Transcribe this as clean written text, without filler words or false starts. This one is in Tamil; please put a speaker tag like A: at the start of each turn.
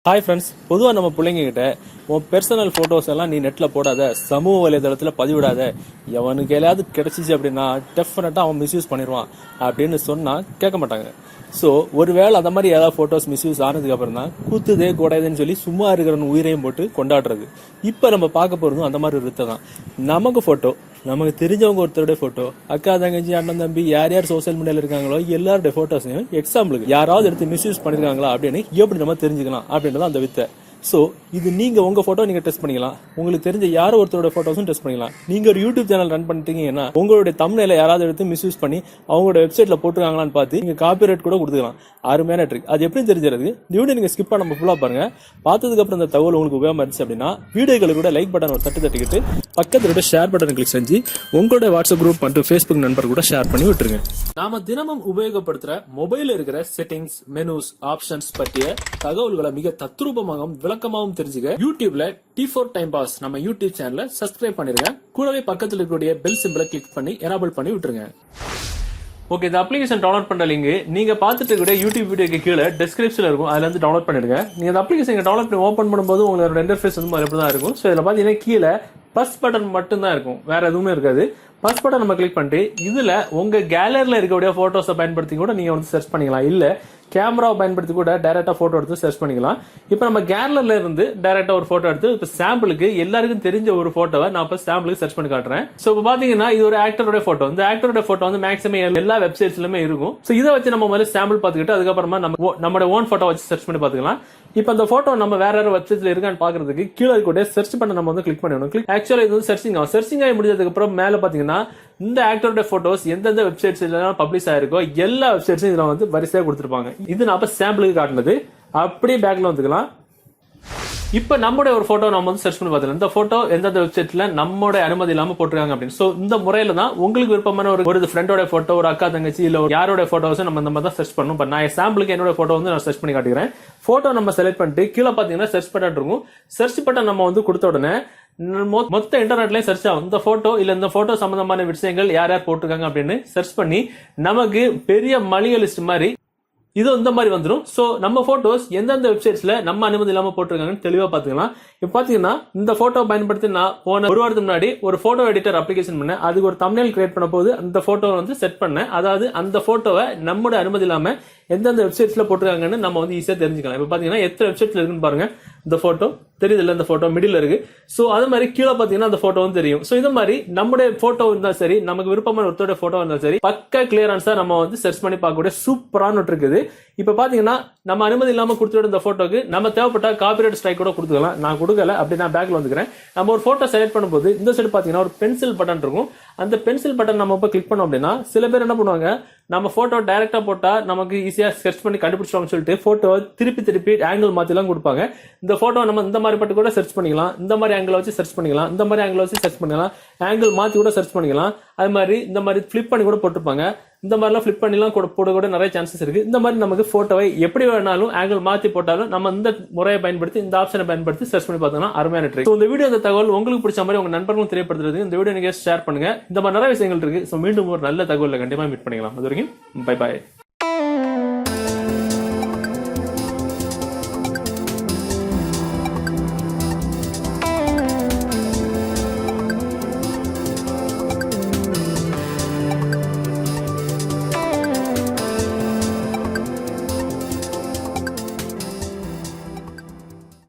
A: ஹாய் ஃப்ரெண்ட்ஸ், பொதுவாக நம்ம பிள்ளைங்ககிட்ட உன் பெர்சனல் ஃபோட்டோஸ் எல்லாம் நீ நெட்டில் போடாத, சமூக வலைதளத்தில் பதிவிடாத, எவனுக்கு எதையாவது கிடைச்சிச்சு அப்படின்னா டெஃபினட்டாக அவன் மிஸ்யூஸ் பண்ணிடுவான் அப்படின்னு சொன்னால் கேட்க மாட்டாங்க. ஸோ ஒருவேளை அந்த மாதிரி ஏதாவது ஃபோட்டோஸ் மிஸ்யூஸ் ஆனதுக்கு அப்புறம் தான் கூத்துதே கூடாதுன்னு சொல்லி சும்மா இருக்கிறவன் உயிரையும் போட்டு கொண்டாடுறது. இப்போ நம்ம பார்க்க போகிறதும் அந்த மாதிரி ஒரு வித்தை தான். நமக்கு ஃபோட்டோ, நமக்கு தெரிஞ்சவங்க ஒருத்தருடைய ஃபோட்டோ, அக்கா தங்கச்சி அண்ணன் தம்பி யார் யார் சோசியல் மீடியாவில் இருக்காங்களோ எல்லாருடைய ஃபோட்டோஸையும் எக்ஸாம்பிளுக்கு யாராவது எடுத்து மிஸ்யூஸ் பண்ணிருக்காங்களா அப்படின்னு எப்படி நம்ம தெரிஞ்சுக்கலாம் அப்படின்றத அந்த வித்தை. ஸோ இது நீங்க உங்க போட்டோ நீங்க டெஸ்ட் பண்ணிக்கலாம், உங்களுக்கு தெரிஞ்ச யாரோ ஒருத்தரோட போட்டோஸும் டெஸ்ட் பண்ணிக்கலாம். நீங்க ஒரு யூடியூப் சேனல் ரன் பண்ணிட்டீங்கன்னா உங்களுடைய தம்ப்நெயில யாராவது எடுத்து மிஸ்யூஸ் பண்ணி அவங்களோட வெப்சைட்ல போட்டுருக்காங்களான்னு பார்த்து நீங்க காப்பிரைட் கூட கொடுத்துக்கலாம். அருமையான ட்ரிக். அது எப்படி தெரிஞ்சிருக்கு? இந்த வீடியோ நீங்க ஸ்கிப் பண்ணாம ஃபுல்லா பாருங்க. பார்த்ததுக்கு அப்புறம் இந்த தகவல் உங்களுக்கு உபயோகமா இருந்துச்சு அப்படின்னா வீடியோக்களை கூட லைக் பட்டன் ஒரு தட்டிக்கிட்டு பக்கத்துல ஷேர் பட்டன் கிளிக் செஞ்சு உங்களோட வாட்ஸ்அப் குரூப் மற்றும் ஃபேஸ்புக் நண்பர் கூட ஷேர் பண்ணி விட்டுருங்க. நாம தினமும் உபயோகப்படுத்துற மொபைல் இருக்கிற செட்டிங்ஸ், மெனுஸ், ஆப்ஷன்ஸ் பற்றிய தகவல்களை மிக தத்ரூபமாகவும் விளக்கமாகவும் தெரிஞ்சுக்க யூடியூப்ல T4Time Pass நம்ம யூடியூப் சேனலை சப்ஸ்கிரைப் பண்ணிருங்க. கூடவே பக்கத்தில் இருக்கக்கூடிய பெல் சிம்பிளை கிளிக் பண்ணி எனேபிள் பண்ணி விட்டுருங்க. ஓகே, இந்த அப்ளிகேஷன் டவுன்லோட் பண்ற லிங்க் நீங்க பார்த்துட்டு இருக்க யூடியூப் வீடியோக்கு கீழே டிஸ்கிரிப்ஷன்ல இருக்கும். அதுல இருந்து டவுன்லோட் பண்ணிடுங்க. நீங்க அந்த அப்ளிகேஷன் டவுன்லோட் பண்ணி ஓப்பன் பண்ணும்போது உங்களோட இன்டர்ஃபேஸ் வந்து எப்படி தான் இருக்கும். ஸோ இதுல பாத்தீங்கன்னா கீழே பஸ் பட்டன் மட்டும் தான் இருக்கும், வேற எதுவுமே இருக்காது. பஸ் பட்டன் நம்ம கிளிக் பண்ணிட்டு இதுல உங்க கேலரியில இருக்கக்கூடிய போட்டோஸை பயன்படுத்தி கூட நீங்க வந்து சர்ச் பண்ணிக்கலாம். இல்ல கேமராவை பயன்படுத்தி கூட டைரக்டா போட்டோ எடுத்து சர்ச் பண்ணிக்கலாம். இப்ப நம்ம கேலரில இருந்து டைரக்டா ஒரு போட்டோ எடுத்து இப்ப சாம்பிளுக்கு எல்லாருக்கும் தெரிஞ்ச ஒரு போட்டோவை நான் இப்ப சாம்பிளுக்கு சர்ச் பண்ணி காட்டுறேன். சோ இப்ப பாத்தீங்கன்னா இது ஒரு ஆக்டரோட போட்டோ. இந்த ஆக்டரோட போட்டோ வந்து மேக்ஸிமம் எல்லா வெப்சைட்ஸ்லயுமே இருக்கும். சோ இதை வச்சு நம்ம முதல்ல சாம்பிள் பாத்துக்கிட்டு அதுக்கப்புறமா நம்ம ஓன் போட்டோ வச்சு சர்ச் பண்ணி பாத்துக்கலாம். இப்ப அந்த போட்டோ நம்ம வேற யாரும் வெப்சைட்ல இருக்கான்னு பாக்குறதுக்கு கீழே இருக்கக்கூடிய சர்ச் பண்ண நம்ம வந்து கிளிக் பண்ணணும். ஆக்சுவலா இது வந்து சர்ச்சிங் ஆகி முடிஞ்சதுக்கு அப்புறம் மேல பாத்தீங்கன்னா இந்த ஆக்டரோட போட்டோஸ் எந்தெந்த வெப்சைட்ஸ் பப்ளிஷ் ஆயிருக்கோ எல்லா வெப்சைட்ஸும் இதுல வந்து வரிசையா கொடுத்திருப்பாங்க. இது நான் சாம்பிளுக்கு காட்டினது. அப்படியே பேக்ல வந்துக்கலாம். இப்ப நம்முடைய ஒரு போட்டோ நம்ம வந்து சர்ச் பண்ணி பார்த்தோம். இந்த போட்டோ எந்தெந்த வெப்சைட்ல நம்மளோட அனுமதி இல்லாம போட்டிருக்காங்க அப்படின்னு. சோ இந்த முறையில தான் உங்களுக்கு விருப்பமான ஒரு ஃப்ரெண்டோட போட்டோ, ஒரு அக்கா தங்கச்சி இல்ல யாரோட போட்டோஸ் நம்ம இந்த மாதிரி தான் சர்ச் பண்ணணும். நான் சாம்பிளுக்கு என்னோட போட்டோ வந்து நான் சர்ச் பண்ணி காட்டுகிறேன். போட்டோ நம்ம செலக்ட் பண்ணிட்டு கீழே பாத்தீங்கன்னா சர்ச் பட்டன் இருக்கும். சர்ச் பட்டன் நம்ம வந்து கொடுத்த உடனே மொத்த இன்டர்நெட்லயும் சர்ச் ஆகும். இந்த போட்டோ இல்ல இந்த போட்டோ சம்பந்தமான விஷயங்கள் யார் யார் போட்டிருக்காங்க அப்படின்னு சர்ச் பண்ணி நமக்கு பெரிய மளிகை லிஸ்ட் மாதிரி இது இந்த மாதிரி வந்துடும். சோ நம்ம போட்டோஸ் எந்தெந்த வெப்சைட்ஸ்ல நம்ம அனுமதி இல்லாம போட்டிருக்காங்கன்னு தெளிவா பாத்துக்கலாம். இப்ப பாத்தீங்கன்னா இந்த போட்டோ பயன்படுத்தி நான் போன ஒரு வாரத்துக்கு முன்னாடி ஒரு போட்டோ எடிட்டர் அப்ளிகேஷன் பண்ணேன். அதுக்கு ஒரு தம்ப்நெயில் கிரியேட் பண்ண போது அந்த போட்டோ வந்து செட் பண்ணேன். அதாவது அந்த போட்டோவை நம்மளோட அனுமதி இல்லாம எந்தெந்த வெப்சைட்ஸ்ல போட்டிருக்காங்கன்னு நம்ம வந்து ஈஸியா தெரிஞ்சுக்கலாம். இப்ப பாத்தீங்கன்னா எத்தனை வெப்சைட்ல இருக்குன்னு பாருங்க. இந்த போட்டோ தெரியுது இல்ல, இந்த போட்டோ மிடில் இருக்கு. சோ அது மாதிரி கீழே பாத்தீங்கன்னா அந்த போட்டோ வந்து தெரியும். சோ இது மாதிரி நம்முடைய போட்டோ இருந்தா சரி, நமக்கு விருப்பமான ஒருத்தோட போட்டோ இருந்தா சரி, பக்கா கிளியரன்ஸா நம்ம வந்து சர்ச் பண்ணி பார்க்கக்கூடிய சூப்பரான இருக்குது. இப்ப பாத்தீங்கன்னா நம்ம அனுமதி இல்லாம கொடுத்துட்டு இந்த போட்டோக்கு நம்ம தேவைப்பட்ட காப்பிரைட் ஸ்ட்ரைக் கூட கொடுத்துக்கலாம். நான் கொடுக்கல, அப்படி நான் பேக்ல வந்துக்கிறேன். நம்ம ஒரு போட்டோ செலக்ட் பண்ணும்போது இந்த சைடு பாத்தீங்கன்னா ஒரு பென்சில் பட்டன் இருக்கும். அந்த பென்சில் பட்டன் நம்ம இப்ப கிளிக் பண்ணோம் அப்படின்னா சில பேர் என்ன பண்ணுவாங்க, நம்ம போட்டோ டைரக்டா போட்டா நமக்கு ஈஸியா சர்ச் பண்ணி கண்டுபிடிச்சிடுவாங்க சொல்லிட்டு போட்டோ திருப்பி ஆங்கிள் மாத்தி எல்லாம் கொடுப்பாங்க. இந்த போட்டோ நம்ம இந்த மாதிரி பட்டு கூட சர்ச் பண்ணிக்கலாம், இந்த மாதிரி ஆங்கிள் வச்சு சர்ச் பண்ணிக்கலாம், இந்த மாதிரி ஆங்கிள் வச்சு சர்ச் பண்ணிக்கலாம், ஆங்கிள் மாத்தி கூட சர்ச் பண்ணிக்கலாம். அது மாதிரி இந்த மாதிரி பிளிப் பண்ணி கூட போட்டிருப்பாங்க. இந்த மாதிரிலாம் பிளிப் பண்ணிலாம் போட கூட நிறைய சான்சஸ் இருக்கு. இந்த மாதிரி நமக்கு போட்டோவை எப்படி வேணாலும் ஆங்கிள் மாத்தி போட்டாலும் நம்ம இந்த முறையை பயன்படுத்தி, இந்த ஆப்ஷனை பயன்படுத்தி சர்ச் பண்ணி பார்த்தோம்னா அருமையான ட்ரிக். இந்த வீடியோ, இந்த தகவல் உங்களுக்கு பிடிச்ச மாதிரி உங்க நண்பர்களும் தெரியப்படுத்துறது இந்த வீடியோ நீங்க ஷேர் பண்ணுங்க. இந்த மாதிரி நிறைய விஷயங்கள் இருக்கு. மீண்டும் ஒரு நல்ல தகவலை கண்டிப்பா மீட் பண்ணிக்கலாம். அது வரைக்கும் பை பாய்.